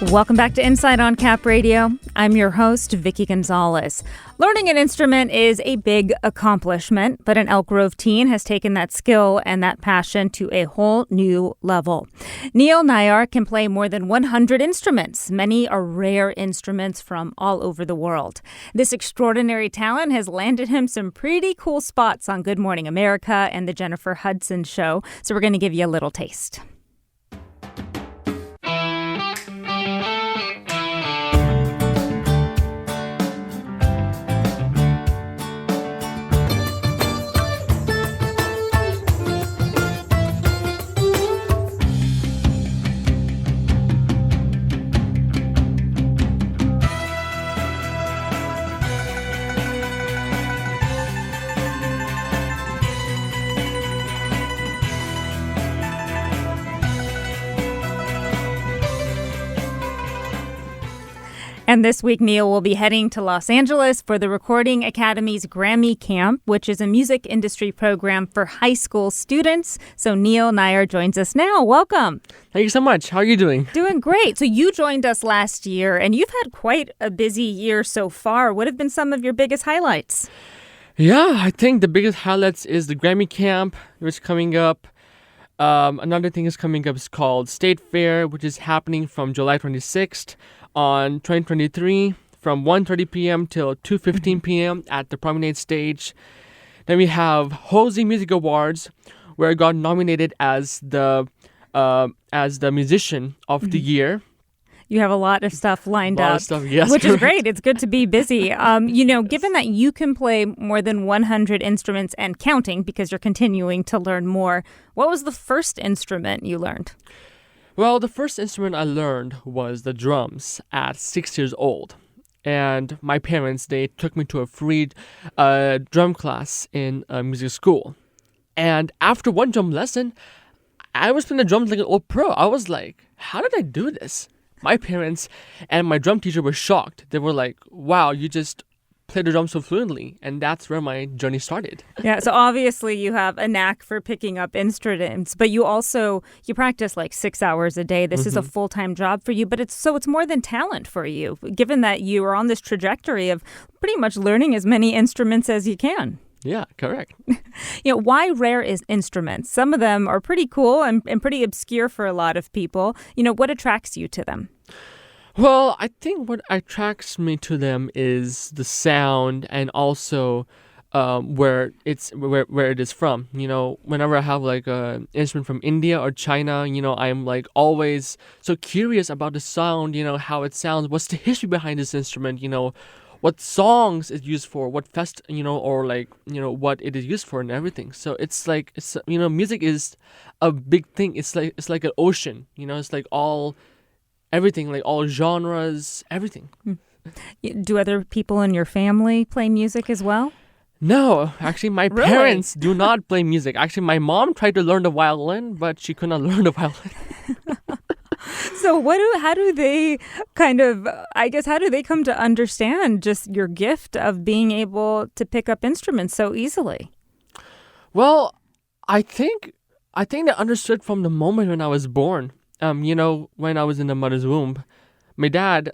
Welcome back to Insight on CapRadio. I'm your host, Vicki Gonzalez. Learning an instrument is a big accomplishment, but an Elk Grove teen has taken that skill and that passion to a whole new level. Neil Nayar can play more than 100 instruments. Many are rare instruments from all over the world. This extraordinary talent has landed him some pretty cool spots on Good Morning America and the Jennifer Hudson Show, so we're going to give you a little taste. And this week, Neil will be heading to Los Angeles for the Recording Academy's Grammy Camp, which is a music industry program for high school students. So Neil Nayar joins us now. Welcome. Thank you so much. How are you doing? Doing great. So you joined us last year, and you've had quite a busy year so far. What have been some of your biggest highlights? Yeah, I think the biggest highlights is the Grammy Camp, which is coming up. Another thing is coming up is called State Fair, which is happening from July 26th on 2023 from 1:30 p.m. till 2:15 p.m. at the Promenade Stage. Then we have Hosey Music Awards, where I got nominated as the musician of the year. You have a lot of stuff lined up, yes, which is correct. great. It's good to be busy. Given that you can play more than 100 instruments and counting because you're continuing to learn more, what was the first instrument you learned? Well, the first instrument I learned was the drums at 6 years old. And my parents, they took me to a free drum class in music school. And after one drum lesson, I was playing the drums like an old pro. I was like, how did I do this? My parents and my drum teacher were shocked. They were like, wow, you just play the drums so fluently. And that's where my journey started. Yeah, so obviously you have a knack for picking up instruments, but you practice like 6 hours a day. This is a full-time job for you, but it's more than talent for you, given that you are on this trajectory of pretty much learning as many instruments as you can. Yeah, correct. Why rare instruments? Some of them are pretty cool and pretty obscure for a lot of people. What attracts you to them? Well, I think what attracts me to them is the sound and also where it is from. Whenever I have like an instrument from India or China, I'm like always so curious about the sound, how it sounds, what's the history behind this instrument, what songs it's used for, what what it is used for and everything. So it's music is a big thing. It's like an ocean, it's like everything, like all genres, everything. Do other people in your family play music as well? No, actually, my Really? parents do not play music. Actually, my mom tried to learn the violin, but she could not learn the violin. So how do they come to understand just your gift of being able to pick up instruments so easily? Well, I think they understood from the moment when I was born. When I was in the mother's womb, my dad,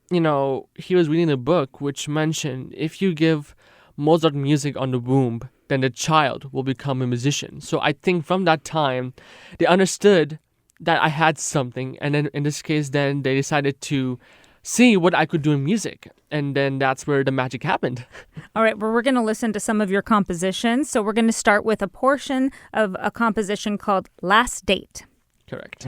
he was reading a book which mentioned if you give Mozart music on the womb, then the child will become a musician. So I think from that time, they understood that I had something. And then in this case, then they decided to see what I could do in music. And then that's where the magic happened. All right, well, we're going to listen to some of your compositions. So we're going to start with a portion of a composition called Last Date. Correct.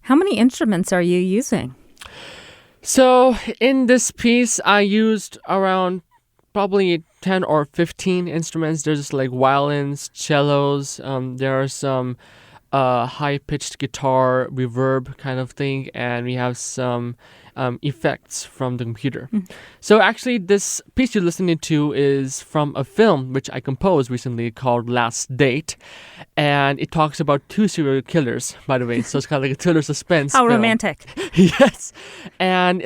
How many instruments are you using? So in this piece, I used around probably 10 or 15 instruments. There's like violins, cellos. There are some high-pitched guitar reverb kind of thing, and we have some effects from the computer. So actually, this piece you're listening to is from a film which I composed recently called Last Date, and it talks about two serial killers, by the way. So it's kind of like a thriller suspense How film. romantic. Yes, and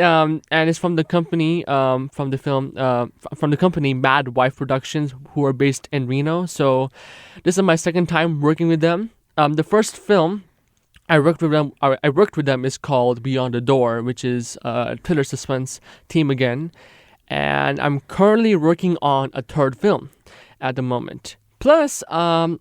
it's from the company from the company Mad Wife Productions, who are based in Reno. So this is my second time working with them. The first film I worked with them is called Beyond the Door, which is a thriller suspense team again, and I'm currently working on a third film at the moment. Plus, I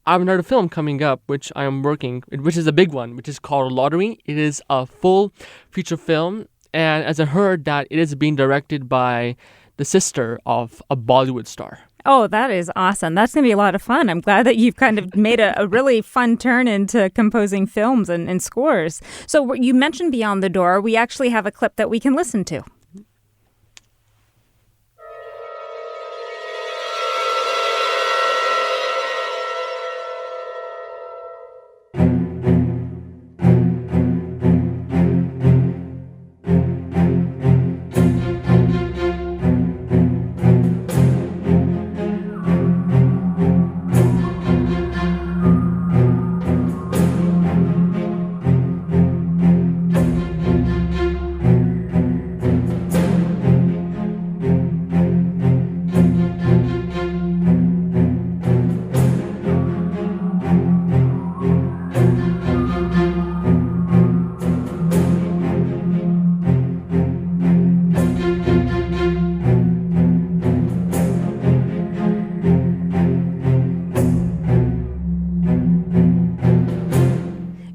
have another film coming up, which I am working, which is a big one, which is called Lottery. It is a full feature film, and as I heard that it is being directed by the sister of a Bollywood star. Oh, that is awesome. That's going to be a lot of fun. I'm glad that you've kind of made a really fun turn into composing films and scores. So you mentioned Beyond the Door. We actually have a clip that we can listen to.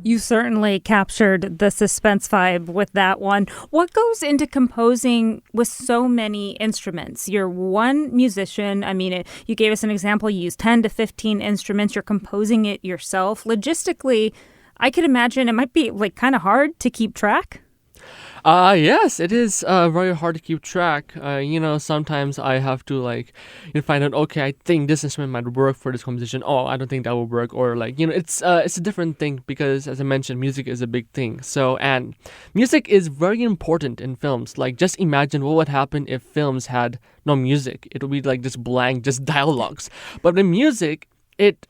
You certainly captured the suspense vibe with that one. What goes into composing with so many instruments? You're one musician. I mean, you gave us an example. You use 10 to 15 instruments. You're composing it yourself. Logistically, I could imagine it might be like kind of hard to keep track. Yes, it is very hard to keep track. Sometimes I have to find out, okay, I think this instrument might work for this composition. Oh, I don't think that will work. Or it's a different thing because, as I mentioned, music is a big thing. So, and music is very important in films. Like, just imagine what would happen if films had no music. It would be like just blank, just dialogues. But with music, it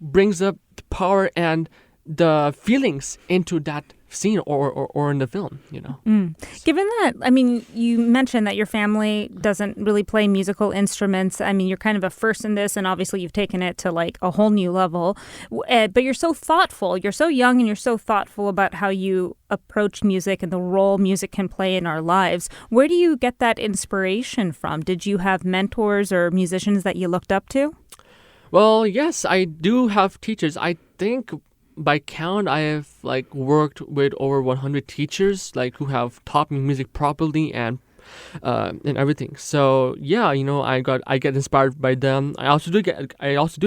brings up the power and the feelings into that scene or in the film, Given that, I mean, you mentioned that your family doesn't really play musical instruments. I mean, you're kind of a first in this, and obviously you've taken it to a whole new level. But you're so thoughtful. You're so young, and you're so thoughtful about how you approach music and the role music can play in our lives. Where do you get that inspiration from? Did you have mentors or musicians that you looked up to? Well, yes, I do have teachers. I think by count, I have worked with over 100 teachers who have taught me music properly and everything. So yeah, I get inspired by them. I also do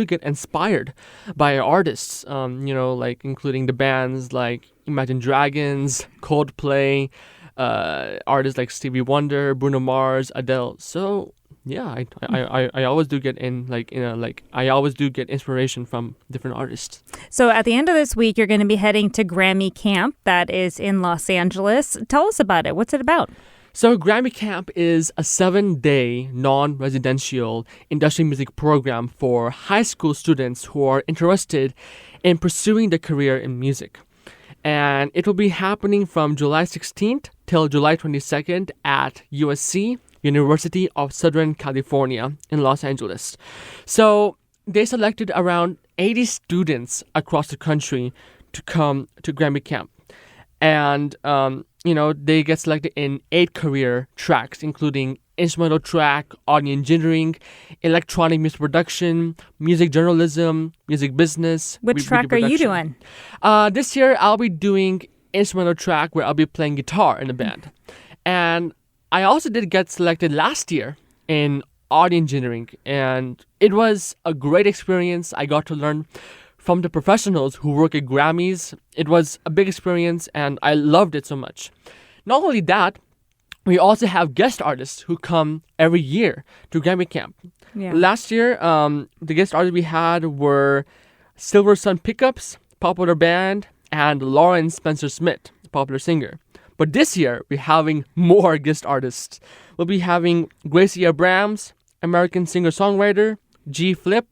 get inspired by artists. Including the bands like Imagine Dragons, Coldplay, artists like Stevie Wonder, Bruno Mars, Adele. So yeah, I always do get I always do get inspiration from different artists. So at the end of this week, you're going to be heading to Grammy Camp. That is in Los Angeles. Tell us about it. What's it about? So Grammy Camp is a 7-day non-residential industry music program for high school students who are interested in pursuing their career in music. And it will be happening from July 16th till July 22nd at USC, University of Southern California in Los Angeles. So they selected around 80 students across the country to come to Grammy Camp. And, they get selected in 8 career tracks, including instrumental track, audio engineering, electronic music production, music journalism, music business. Which track are you doing? This year, I'll be doing instrumental track where I'll be playing guitar in the band. And I also did get selected last year in audio engineering, and it was a great experience. I got to learn from the professionals who work at Grammys. It was a big experience, and I loved it so much. Not only that, we also have guest artists who come every year to Grammy Camp. Yeah. Last year, the guest artists we had were Silver Sun Pickups, popular band, and Lawrence Spencer Smith, popular singer. But this year, we're having more guest artists. We'll be having Gracie Abrams, American singer-songwriter, G. Flip,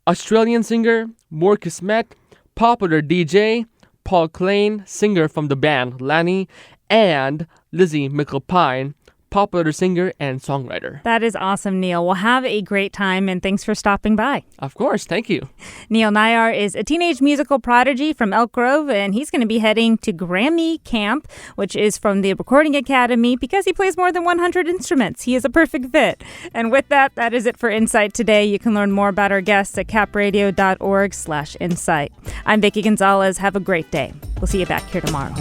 Australian singer, Marcus Met, popular DJ, Paul Klein, singer from the band Lanny, and Lizzie McAlpine, popular singer and songwriter. That is awesome, Neil. Well, have a great time, and thanks for stopping by. Of course. Thank you. Neil Nayar is a teenage musical prodigy from Elk Grove, and he's going to be heading to Grammy Camp, which is from the Recording Academy, because he plays more than 100 instruments. He is a perfect fit. And with that, that is it for Insight today. You can learn more about our guests at capradio.org/insight. I'm Vicki Gonzalez. Have a great day. We'll see you back here tomorrow.